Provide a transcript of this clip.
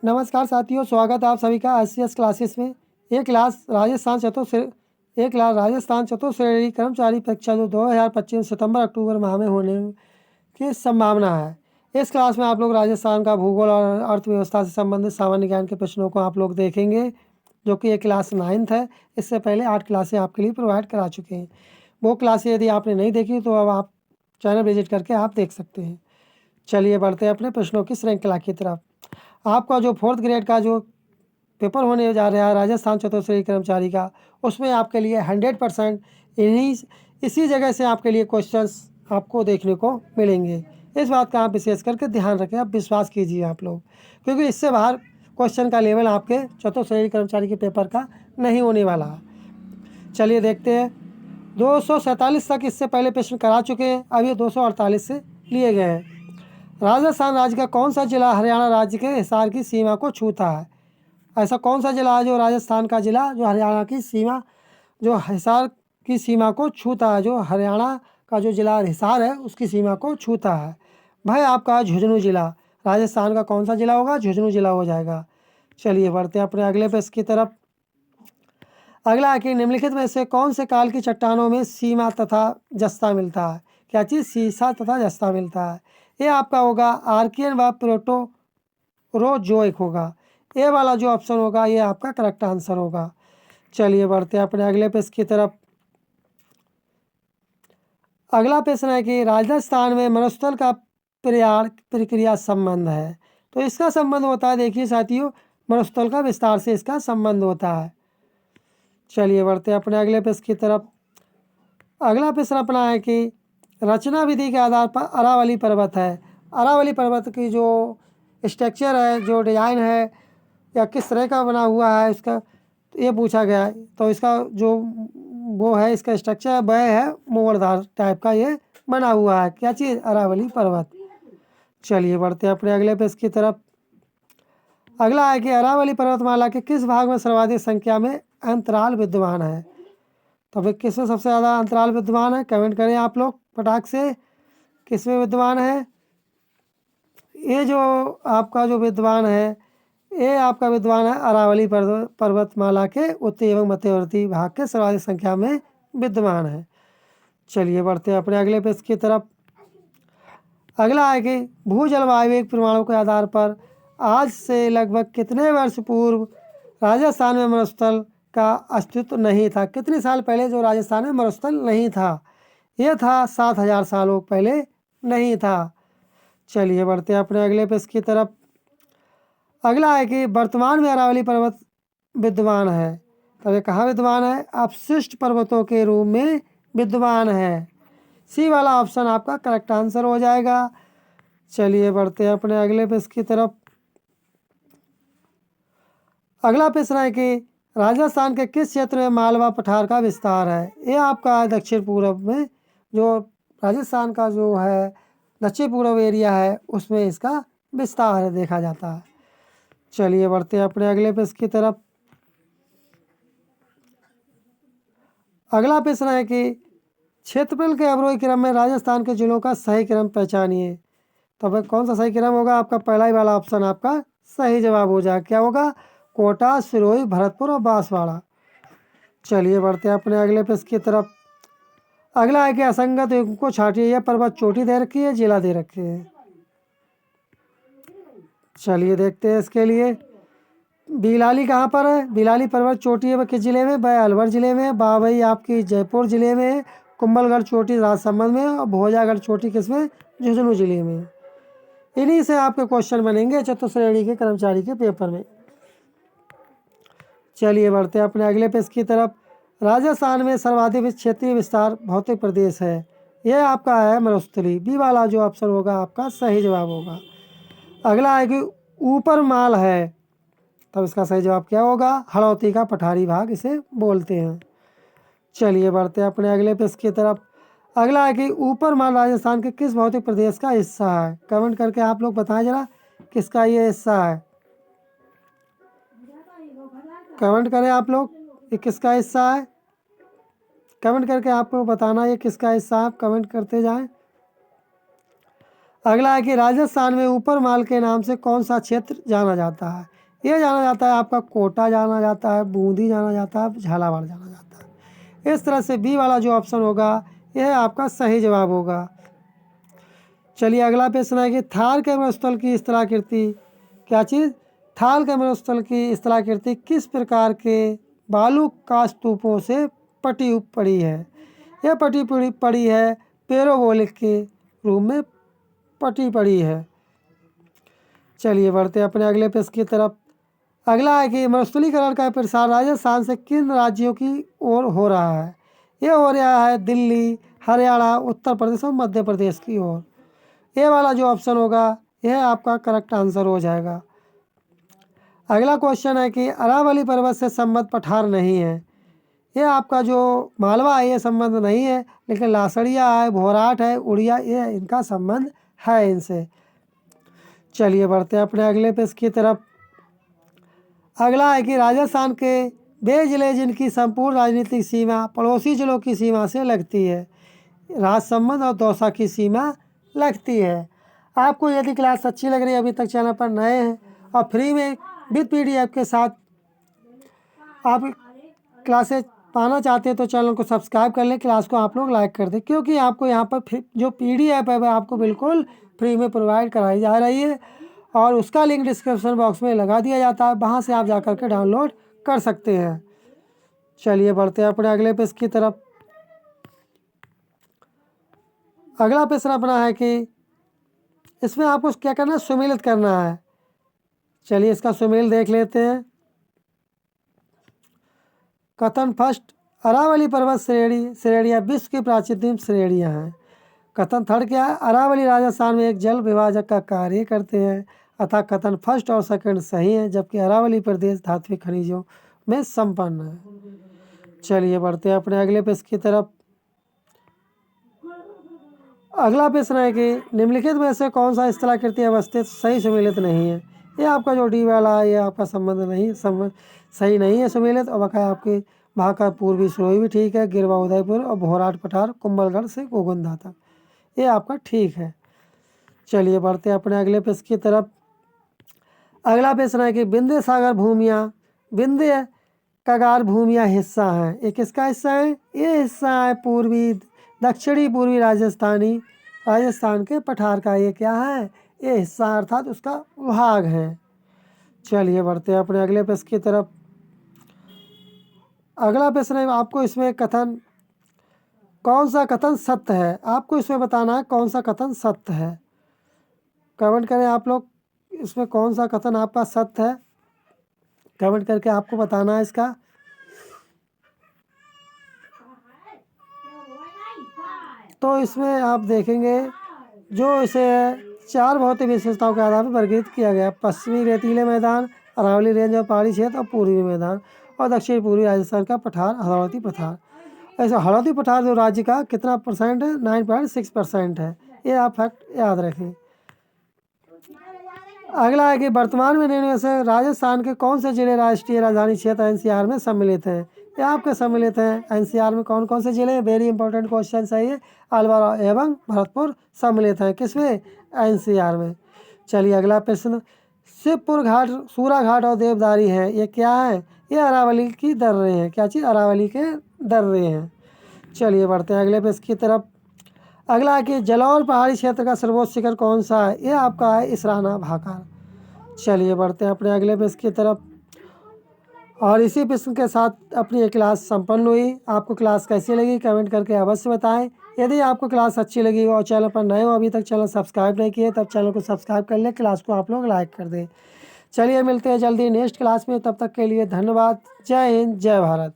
नमस्कार साथियों, स्वागत है आप सभी का एससीएस क्लासेस में। एक क्लास राजस्थान चतुश्रेणी कर्मचारी परीक्षा जो 2025 सितंबर अक्टूबर माह में होने की संभावना है। इस क्लास में आप लोग राजस्थान का भूगोल और अर्थव्यवस्था से संबंधित सामान्य ज्ञान के प्रश्नों को आप लोग देखेंगे, जो कि ये क्लास 9th है। इससे पहले 8 क्लासें आपके लिए प्रोवाइड करा चुके हैं। वो क्लासें यदि आपने नहीं देखी तो अब आप चैनल विजिट करके आप देख सकते हैं। चलिए बढ़ते हैं अपने प्रश्नों की श्रृंखला की तरफ। आपका जो 4th ग्रेड का जो पेपर होने जा रहा है राजस्थान चतुश्रेणी कर्मचारी का, उसमें आपके लिए 100% इसी जगह से आपके लिए क्वेश्चंस आपको देखने को मिलेंगे। इस बात का आप विशेष करके ध्यान रखें, आप विश्वास कीजिए आप लोग, क्योंकि इससे बाहर क्वेश्चन का लेवल आपके चतुश्रेणी कर्मचारी के पेपर का नहीं होने वाला है। चलिए देखते हैं। 247 तक इससे पहले प्रश्न करा चुके हैं, अब ये 248 से लिए गए हैं। राजस्थान राज्य का कौन सा जिला हरियाणा राज्य के हिसार की सीमा को छूता है? ऐसा कौन सा जिला है जो राजस्थान का जिला जो हरियाणा की सीमा, जो हिसार की सीमा को छूता है, जो हरियाणा का जो जिला हिसार है उसकी सीमा को छूता है? भाई आपका झुंझुनू जिला। राजस्थान का कौन सा जिला होगा? झुंझुनू जिला हो जाएगा। चलिए बढ़ते हैं अपने अगले प्रश्न की तरफ। अगला है कि निम्नलिखित में से कौन से काल की चट्टानों में सीमा तथा जस्ता मिलता है? क्या चीज़ सीसा तथा जस्ता मिलता है? ये आपका होगा आर्कियन व प्रोटोरोजोइक होगा। ये वाला जो ऑप्शन होगा ये आपका करेक्ट आंसर होगा। चलिए बढ़ते हैं अपने अगले प्रश्न की तरफ। अगला प्रश्न है कि राजस्थान में मरुस्थल का प्रयाण प्रक्रिया संबंध है। तो इसका संबंध होता है, देखिए साथियों, मरुस्थल का विस्तार से इसका संबंध होता है। चलिए बढ़ते हैं अपने अगले प्रश्न की तरफ। अगला प्रश्न अपना है कि रचना विधि के आधार पर अरावली पर्वत है। अरावली पर्वत की जो स्ट्रक्चर है, जो डिज़ाइन है, या किस तरह का बना हुआ है इसका, ये पूछा गया है। तो इसका जो वो है, इसका स्ट्रक्चर वह है मोहरदार टाइप का ये बना हुआ है। क्या चीज़? अरावली पर्वत। चलिए बढ़ते हैं अपने अगले प्रश्न की तरफ। अगला है कि अरावली पर्वतमाला के किस भाग में सर्वाधिक संख्या में अंतराल विद्यमान है? तो फिर किसमें सबसे ज़्यादा अंतराल विद्यमान है? कमेंट करें आप लोग फटाक से, किसमें विद्यमान है? ये जो आपका जो विद्वान है, ये आपका विद्वान है अरावली पर्वतमाला के उत्तरी एवं मध्यवर्ती भाग के सर्वाधिक संख्या में विद्यमान है। चलिए बढ़ते हैं अपने अगले प्रश्न की तरफ। अगला है कि भू जलवायु प्रमाणों के आधार पर आज से लगभग कितने वर्ष पूर्व राजस्थान में मरुस्थल का अस्तित्व नहीं था? कितने साल पहले जो राजस्थान में मरुस्थल नहीं था? यह था 7000 सालों पहले नहीं था। चलिए बढ़ते हैं अपने अगले प्रश्न की तरफ। अगला है कि वर्तमान में अरावली पर्वत विद्यमान है। तो ये कहाँ विद्यमान है? अपशिष्ट पर्वतों के रूप में विद्यमान है। सी वाला ऑप्शन आपका करेक्ट आंसर हो जाएगा। चलिए बढ़ते हैं अपने अगले प्रश्न की तरफ। अगला प्रश्न है कि राजस्थान के किस क्षेत्र में मालवा पठार का विस्तार है? ये आपका दक्षिण पूर्व में, जो राजस्थान का जो है दक्षिण पूर्व एरिया है, उसमें इसका विस्तार है देखा जाता है। चलिए बढ़ते हैं अपने अगले प्रश्न की तरफ। अगला प्रश्न है कि क्षेत्रफल के अवरोही क्रम में राजस्थान के जिलों का सही क्रम पहचानिए। तो भाई कौन सा सही क्रम होगा? आपका पहला ही वाला ऑप्शन आपका सही जवाब हो जाए। क्या होगा? कोटा, सिरोही, भरतपुर और बांसवाड़ा। चलिए बढ़ते हैं अपने अगले प्रश्न की तरफ। अगला है कि असंगत युग्म को छाटिए। यह पर्वत चोटी दे रखी है, जिला दे रखे है? चलिए देखते हैं इसके लिए। बिलाली कहाँ पर है? बिलाली पर्वत चोटी है किस जिले में? वह अलवर जिले में। बावई आपकी जयपुर जिले में। कुंभलगढ़ चोटी राजसमंद में। और भोजागढ़ चोटी किसमें? झुंझुनू जिले में। इन्हीं से आपके क्वेश्चन बनेंगे चतुश्रेणी के कर्मचारी के पेपर में। चलिए बढ़ते हैं अपने अगले प्रश्न की तरफ। राजस्थान में सर्वाधिक क्षेत्रीय विस्तार भौतिक प्रदेश है। यह आपका है मरुस्थली। बी वाला जो ऑप्शन होगा आपका सही जवाब होगा। अगला है कि ऊपर माल है, तब इसका सही जवाब क्या होगा? हड़ौती का पठारी भाग इसे बोलते हैं। चलिए बढ़ते हैं अपने अगले प्रश्न की तरफ। अगला है कि ऊपर माल राजस्थान के किस भौतिक प्रदेश का हिस्सा है? कमेंट करके आप लोग बताएं जरा, किसका ये हिस्सा है? कमेंट करें आप लोग, ये किसका हिस्सा है? कमेंट करके आपको बताना ये किसका हिस्सा है, कमेंट करते जाएं। अगला है कि राजस्थान में ऊपर माल के नाम से कौन सा क्षेत्र जाना जाता है। ये जाना जाता है आपका कोटा जाना जाता है, बूंदी जाना जाता है, झालावाड़ जाना जाता है। इस तरह से बी वाला जो ऑप्शन होगा यह आपका सही जवाब होगा। चलिए अगला प्रश्न है कि थार के मरुस्थल की स्थलाकृति, क्या चीज़, थार के मरुस्थल की स्थलाकृति किस प्रकार के बालू का स्तूपों से पटी पड़ी है। यह पड़ी है पैराबोलिक के रूप में पटी पड़ी है। चलिए बढ़ते अपने अगले प्रश्न की तरफ। अगला है कि मरुस्थलीकरण का प्रसार राजस्थान से किन राज्यों की ओर हो रहा है। यह हो रहा है दिल्ली, हरियाणा, उत्तर प्रदेश और मध्य प्रदेश की ओर। ये वाला जो ऑप्शन होगा यह आपका करेक्ट आंसर हो जाएगा। अगला क्वेश्चन है कि अरावली पर्वत से संबद्ध पठार नहीं है। ये आपका जो मालवा है ये संबंध नहीं है, लेकिन लासड़िया है, भोराट है, उड़िया, ये इनका संबंध है इनसे। चलिए बढ़ते हैं अपने अगले पेज की तरफ। अगला है कि राजस्थान के वे जिले जिनकी संपूर्ण राजनीतिक सीमा पड़ोसी जिलों की सीमा से लगती है। राजसमंद और दौसा की सीमा लगती है। आपको यदि क्लास अच्छी लग रही है, अभी तक चैनल पर नए हैं और फ्री में विद PDF के साथ आप क्लासेज पाना चाहते हैं तो चैनल को सब्सक्राइब कर लें, क्लास को आप लोग लाइक कर दें, क्योंकि आपको यहाँ पर जो PDF है वह आपको बिल्कुल फ्री में प्रोवाइड कराई जा रही है और उसका लिंक डिस्क्रिप्शन बॉक्स में लगा दिया जाता है, वहाँ से आप जा कर के डाउनलोड कर सकते हैं। चलिए बढ़ते हैं अपने अगले पेज की तरफ। अगला प्रश्न अपना है कि इसमें आपको क्या करना है, सुमेलित करना है। चलिए इसका सुमेल देख लेते हैं। कथन फर्स्ट, अरावली पर्वत श्रेणियाँ विश्व की प्राचीनतम श्रेणियाँ हैं। कथन थर्ड क्या है, अरावली राजस्थान में एक जल विभाजक का कार्य करते हैं। अतः कथन फर्स्ट और सेकंड सही है, जबकि अरावली प्रदेश धात्विक खनिजों में संपन्न है। चलिए बढ़ते हैं अपने अगले पेज की तरफ। अगला प्रश्न है कि निम्नलिखित में से कौन सा स्थलाकृति अवस्थित सही सुमेलित नहीं है। ये आपका जो डी वाला है ये आपका संबंध सही नहीं है सुमेलित, और बकाया आपके वहाँ का पूर्वी सिरोही भी ठीक है, गिरवा उदयपुर और भोराट पठार कुंभलगढ़ से गोगंदा तक, ये आपका ठीक है। चलिए बढ़ते हैं अपने अगले प्रश्न की तरफ। अगला प्रश्न है कि विंध्य सागर भूमियाँ विंध्य कगार भूमियाँ हिस्सा हैं। ये किसका हिस्सा है, ये हिस्सा है दक्षिणी पूर्वी राजस्थान के पठार का। ये क्या है, ये हिस्सा अर्थात उसका भाग है। चलिए बढ़ते हैं अपने अगले प्रश्न की तरफ। अगला प्रश्न है आपको इसमें कथन कौन सा कथन सत्य है, आपको इसमें बताना है कौन सा कथन सत्य है। कमेंट करें आप लोग इसमें कौन सा कथन आपका सत्य है, कमेंट करके आपको बताना है इसका। तो इसमें आप देखेंगे जो इसे 4 भौतिक विशेषताओं के आधार पर वर्गीकृत किया गया। पश्चिमी रेतीले मैदान, अरावली रेंज और पहाड़ी क्षेत्र और पूर्वी मैदान, और दक्षिण पूर्वी राजस्थान का पठार हड़ौती पठार। ऐसे हड़ौती पठार जो राज्य का कितना % है, 9.6% है। ये आप फैक्ट याद रखें। अगला है कि वर्तमान में निम्न में से राजस्थान के कौन से जिले राष्ट्रीय राजधानी क्षेत्र NCR में सम्मिलित हैं। ये आपके सम्मिलित हैं NCR में कौन कौन से जिले, वेरी इंपॉर्टेंट क्वेश्चन है ये। अलवर एवं भरतपुर सम्मिलित हैं किसमें, NCR में। चलिए अगला प्रश्न, शिवपुर घाट, सूरा घाट और देवदारी है, ये क्या है, ये अरावली की दर्रे हैं। क्या चीज़, अरावली के दर्रे हैं। चलिए बढ़ते हैं अगले प्रश्न की तरफ। अगला है कि जलौर पहाड़ी क्षेत्र का सर्वोच्च शिखर कौन सा है, ये आपका है इसराना भाकर। चलिए बढ़ते हैं अपने अगले प्रश्न की तरफ। और इसी प्रश्न के साथ अपनी ये क्लास संपन्न हुई। आपको क्लास कैसी लगी कमेंट करके अवश्य बताएं। यदि आपको क्लास अच्छी लगी और चैनल पर नए हो, अभी तक चैनल सब्सक्राइब नहीं किए, तब चैनल को सब्सक्राइब कर लें, क्लास को आप लोग लाइक कर दें। चलिए मिलते हैं जल्दी नेक्स्ट क्लास में, तब तक के लिए धन्यवाद। जय हिंद, जय भारत।